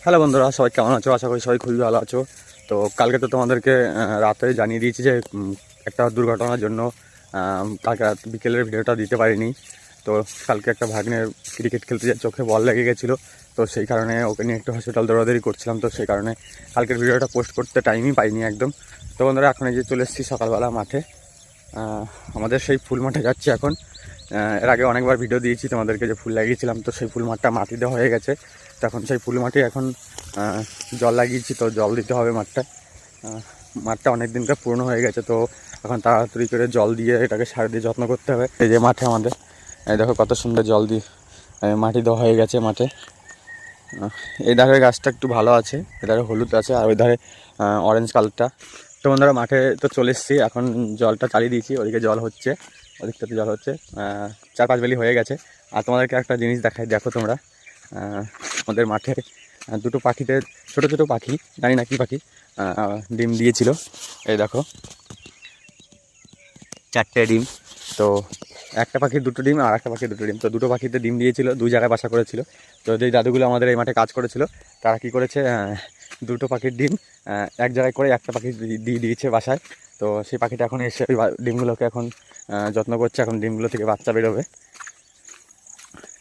Hello বন্ধুরা, সবাই কেমন আছো? আশা করি সবাই খুবই ভালো আছো। তো কালকে তো তোমাদেরকে রাতে জানিয়ে দিয়েছি যে একটা দুর্ঘটনার জন্য কালকে রাত বিকেলের ভিডিওটা দিতে পারিনি। তো কালকে একটা ভাগ্নের ক্রিকেট খেলতে যেয়ে চোখে বল লেগে গেছিলো, তো সেই কারণে ওকে নিয়ে একটু হসপিটাল দৌড়াদৌড়ি করছিলাম। তো সেই কারণে কালকের ভিডিওটা পোস্ট করতে টাইমই পাইনি একদম। তো বন্ধুরা, এখন এই যে চলে এসেছি সকালবেলা মাঠে। আমাদের সেই ফুল মাঠে যাচ্ছি এখন। এর আগে অনেকবার ভিডিও দিয়েছি তোমাদেরকে যে ফুল লাগিয়েছিলাম, তো সেই ফুল মাঠটা মাটি দেওয়া হয়ে গেছে। তখন সেই ফুল মাঠে এখন জল লাগিয়েছি, তো জল দিতে হবে মাঠটায়। মাঠটা অনেক দিনকার পুরনো হয়ে গেছে, তো এখন তাড়াতাড়ি করে জল দিয়ে এটাকে সার দিয়ে যত্ন করতে হবে। এই যে মাঠে আমাদের দেখো কত সুন্দর জল দিয়ে মাটি দেওয়া হয়ে গেছে মাঠে। এই ধারে গাছটা একটু ভালো আছে, এধারে হলুদ আছে, আর ওই ধারে অরেঞ্জ কালারটা। তো বন্ধুরা, মাঠে তো চলে এসেছি, এখন জলটা চালিয়ে দিয়েছি, ওদিকে জল হচ্ছে, ওদিকটাতে জল হচ্ছে। 4-5 বেলি হয়ে গেছে। আর তোমাদেরকে একটা জিনিস দেখাই, দেখো তোমরা। আমাদের মাঠে দুটো পাখিতে, ছোটো ছোটো পাখি, জানি না কী পাখি, ডিম দিয়েছিল। এই দেখো 4টে ডিম। তো একটা পাখির 2টো ডিম আর একটা পাখির 2টো ডিম, তো দুটো পাখিতে ডিম দিয়েছিল, 2 জায়গায় বাসা করেছিল। তো যেই দাদুগুলো আমাদের এই মাঠে কাজ করেছিল, তারা কি করেছে, দুটো পাখির ডিম এক জায়গায় করে একটা পাখি দিয়ে দিয়েছে বাসায়। তো সেই পাখিটা এখন এসে ওই ডিমগুলোকে এখন যত্ন করছে, এখন ডিমগুলো থেকে বাচ্চা বেরোবে।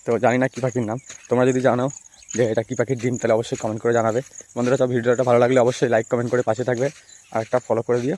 তো জানি না কী পাখির নাম, তোমরা যদি জানো যে এটা কী পাখির ডিম, তাহলে অবশ্যই কমেন্ট করে জানাবে। বন্ধুরা, সব ভিডিওটা ভালো লাগলে অবশ্যই লাইক কমেন্ট করে পাশে থাকবে, আর একটা ফলো করে দিও।